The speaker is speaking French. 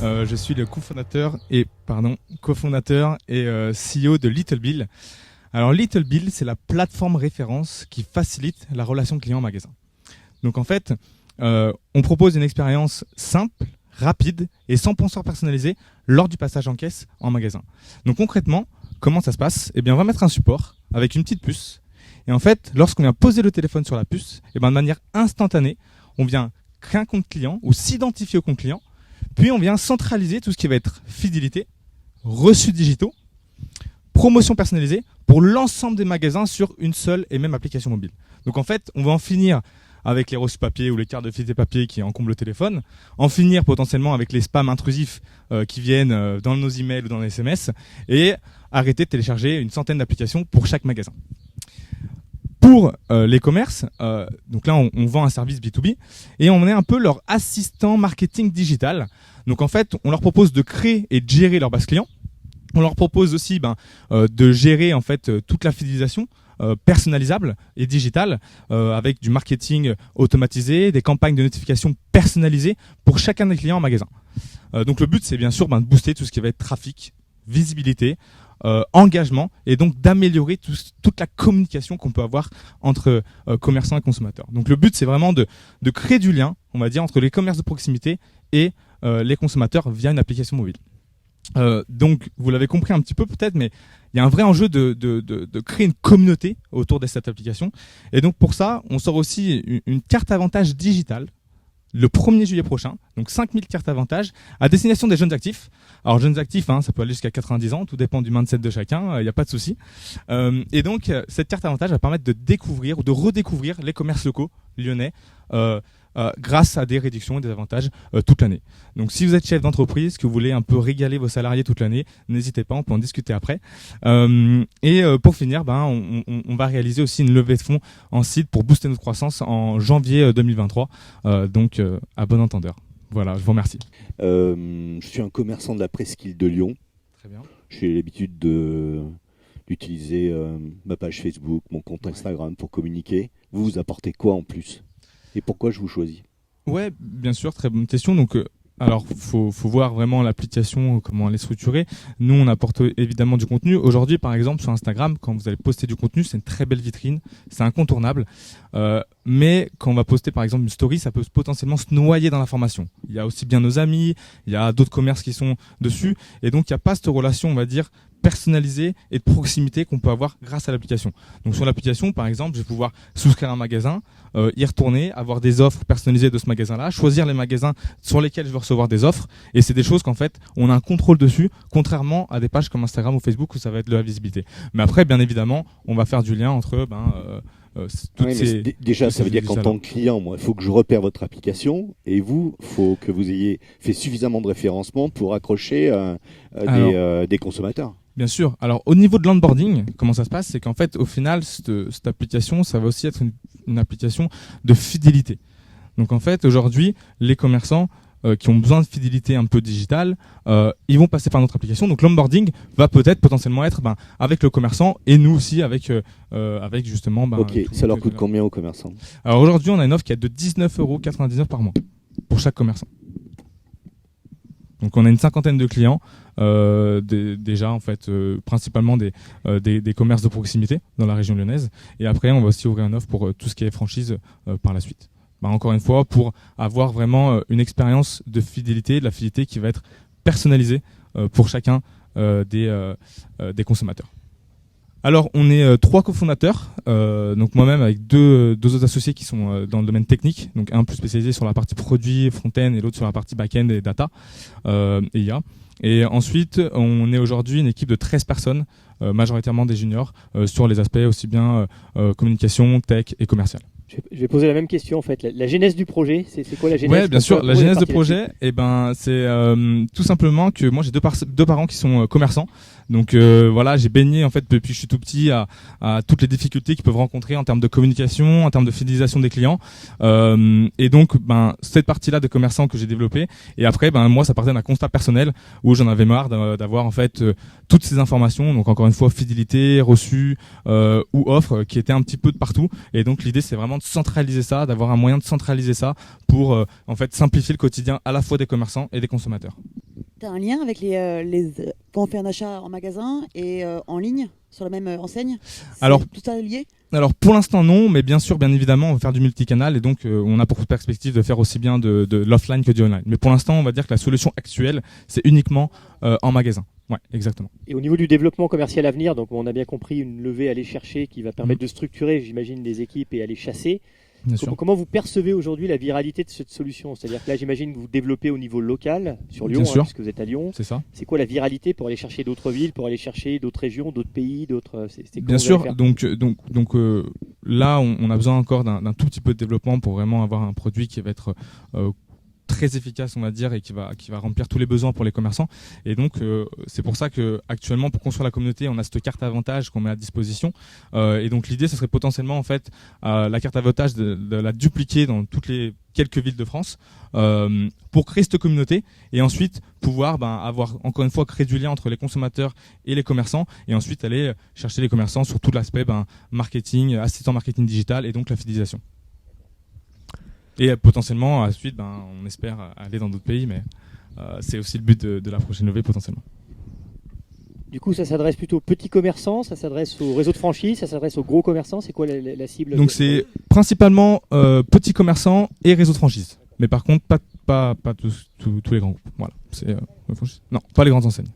Je suis le cofondateur et CEO de Little Bill. Alors Little Bill, c'est la plateforme référence qui facilite la relation client en magasin. Donc en fait, on propose une expérience simple, rapide et 100% personnalisée lors du passage en caisse en magasin. Donc concrètement, comment ça se passe ? Eh bien, on va mettre un support avec une petite puce. Et en fait, lorsqu'on vient poser le téléphone sur la puce, eh bien, de manière instantanée, on vient créer un compte client ou s'identifier au compte client. Puis on vient centraliser tout ce qui va être fidélité, reçus digitaux, promotion personnalisée pour l'ensemble des magasins sur une seule et même application mobile. Donc en fait, on va en finir avec les reçus papier ou les cartes de fidélité papier qui encombrent le téléphone, en finir potentiellement avec les spams intrusifs qui viennent dans nos emails ou dans les SMS, et arrêter de télécharger une centaine d'applications pour chaque magasin. Pour les commerces, donc là on vend un service B2B et on est un peu leur assistant marketing digital. Donc en fait, on leur propose de créer et de gérer leur base client. On leur propose aussi de gérer en fait toute la fidélisation personnalisable et digitale avec du marketing automatisé, des campagnes de notification personnalisées pour chacun des clients en magasin. Donc le but c'est bien sûr de booster tout ce qui va être trafic, visibilité, engagement et donc d'améliorer toute la communication qu'on peut avoir entre commerçants et consommateurs. Donc le but c'est vraiment de créer du lien, on va dire, entre les commerces de proximité et les consommateurs via une application mobile. Donc vous l'avez compris un petit peu peut-être, mais il y a un vrai enjeu de créer une communauté autour de cette application. Et donc pour ça, on sort aussi une carte avantage digitale le 1er juillet prochain, donc 5000 cartes avantages à destination des jeunes actifs. Alors jeunes actifs, ça peut aller jusqu'à 90 ans, tout dépend du mindset de chacun, il n'y a pas de souci. Et donc cette carte avantage va permettre de découvrir ou de redécouvrir les commerces locaux lyonnais grâce à des réductions et des avantages toute l'année. Donc si vous êtes chef d'entreprise, que vous voulez un peu régaler vos salariés toute l'année, n'hésitez pas, on peut en discuter après. Pour finir, on va réaliser aussi une levée de fonds en seed pour booster notre croissance en janvier 2023. Donc à bon entendeur. Voilà, je vous remercie. Je suis un commerçant de la presqu'île de Lyon. Très bien. J'ai l'habitude d'utiliser ma page Facebook, mon compte Instagram pour communiquer. Vous apportez quoi en plus ? Et pourquoi je vous choisis ? Ouais, bien sûr, très bonne question. Donc, alors, faut voir vraiment l'application, comment elle est structurée. Nous, on apporte évidemment du contenu. Aujourd'hui, par exemple, sur Instagram, quand vous allez poster du contenu, c'est une très belle vitrine, c'est incontournable. Mais quand on va poster, par exemple, une story, ça peut potentiellement se noyer dans l'information. Il y a aussi bien nos amis, il y a d'autres commerces qui sont dessus. Et donc, il n'y a pas cette relation, on va dire, personnalisée et de proximité qu'on peut avoir grâce à l'application. Donc sur l'application, par exemple, je vais pouvoir souscrire à un magasin, y retourner, avoir des offres personnalisées de ce magasin-là, choisir les magasins sur lesquels je veux recevoir des offres, et c'est des choses qu'en fait, on a un contrôle dessus, contrairement à des pages comme Instagram ou Facebook où ça va être de la visibilité. Mais après, bien évidemment, on va faire du lien entre déjà, ça veut dire qu'en tant que client, moi, il faut que je repère votre application, et vous, il faut que vous ayez fait suffisamment de référencement pour accrocher des consommateurs. Bien sûr. Alors, au niveau de l'onboarding, comment ça se passe ? C'est qu'en fait, au final, cette application, ça va aussi être une application de fidélité. Donc, en fait, aujourd'hui, les commerçants qui ont besoin de fidélité un peu digitale, ils vont passer par notre application. Donc, l'onboarding va peut-être potentiellement être avec le commerçant et nous aussi avec justement... Ok, ça leur coûte combien aux commerçants ? Alors, aujourd'hui, on a une offre qui est de 19,99 € par mois pour chaque commerçant. Donc on a une cinquantaine de clients, déjà en fait, principalement des commerces de proximité dans la région lyonnaise. Et après, on va aussi ouvrir une offre pour tout ce qui est franchise par la suite. Encore une fois, pour avoir vraiment une expérience de fidélité, de la fidélité qui va être personnalisée pour chacun des consommateurs. Alors, on est 3 cofondateurs, donc moi-même avec deux autres associés qui sont dans le domaine technique, donc un plus spécialisé sur la partie produit, front-end, et l'autre sur la partie back-end et data et IA. Et ensuite, on est aujourd'hui une équipe de 13 personnes, majoritairement des juniors, sur les aspects aussi bien communication, tech et commercial. Je vais poser la même question en fait. La genèse du projet, c'est quoi la genèse ? Ouais, bien sûr. La genèse du projet, c'est tout simplement que moi j'ai deux parents qui sont commerçants. Donc voilà, j'ai baigné en fait depuis que je suis tout petit à toutes les difficultés qu'ils peuvent rencontrer en termes de communication, en termes de fidélisation des clients. Et donc cette partie-là de commerçants que j'ai développée. Et après, moi ça partait d'un constat personnel où j'en avais marre d'avoir en fait toutes ces informations. Donc encore une fois, fidélité, reçu ou offre qui étaient un petit peu de partout. Et donc l'idée c'est vraiment vraiment de centraliser ça, d'avoir un moyen de centraliser ça pour en fait simplifier le quotidien à la fois des commerçants et des consommateurs. Tu as un lien avec quand on fait un achat en magasin et en ligne sur la même enseigne? Alors, tout ça est lié? Alors pour l'instant non, mais bien sûr, bien évidemment, on va faire du multicanal et donc on a pour perspective de faire aussi bien de l'offline que du online. Mais pour l'instant, on va dire que la solution actuelle, c'est uniquement en magasin. Ouais, exactement. Et au niveau du développement commercial à venir, donc on a bien compris une levée à aller chercher qui va permettre de structurer, j'imagine, des équipes et aller chasser. Comment vous percevez aujourd'hui la viralité de cette solution? C'est-à-dire que là, j'imagine que vous développez au niveau local, sur Lyon, puisque vous êtes à Lyon. C'est ça. C'est quoi la viralité pour aller chercher d'autres villes, pour aller chercher d'autres régions, d'autres pays, d'autres... Bien sûr, donc là, on a besoin encore d'un tout petit peu de développement pour vraiment avoir un produit qui va être très efficace, on va dire, et qui va remplir tous les besoins pour les commerçants. Et donc c'est pour ça que actuellement, pour construire la communauté, on a cette carte avantage qu'on met à disposition. Et donc l'idée, ce serait potentiellement en fait la carte avantage de la dupliquer dans toutes les quelques villes de France pour créer cette communauté et ensuite pouvoir avoir encore une fois créé du lien entre les consommateurs et les commerçants et ensuite aller chercher les commerçants sur tout l'aspect marketing, assistant marketing digital et donc la fidélisation. Et potentiellement, à la suite, on espère aller dans d'autres pays, mais c'est aussi le but de la prochaine levée potentiellement. Du coup, ça s'adresse plutôt aux petits commerçants, ça s'adresse aux réseaux de franchise, ça s'adresse aux gros commerçants. C'est quoi la cible? Donc c'est principalement petits commerçants et réseaux de franchise. Mais par contre, pas tous les grands groupes. Voilà. Non, pas les grandes enseignes.